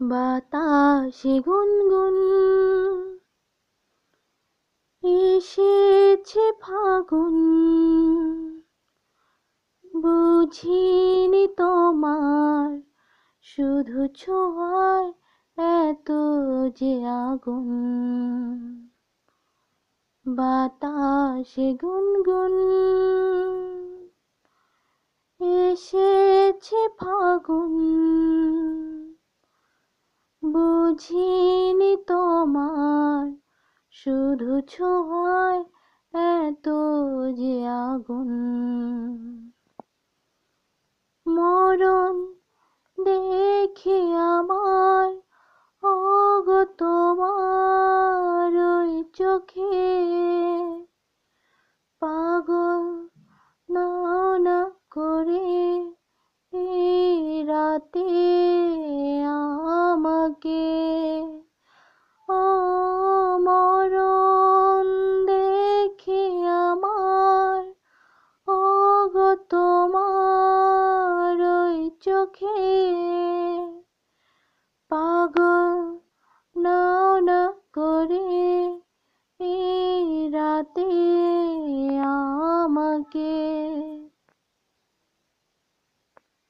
বাতাসে গুনগুন এসেছে ফাগুন, বুঝিনি তোমার শুধু ছোঁয়ায় এত যে আগুন। বাতাসে গুনগুন এসেছে ফাগুন, বুঝিনি তোমার শুধু ছোঁয়ায় এত যে আগুন। মরণ দেখে আমার ওগো তোমার ওই চোখে, পাগল নাও না করে এই রাতে আমাকে। ও মরণ দেখে আমার ওগো তোমার ওই চোখে, পাগল নাও না করে এই রাতে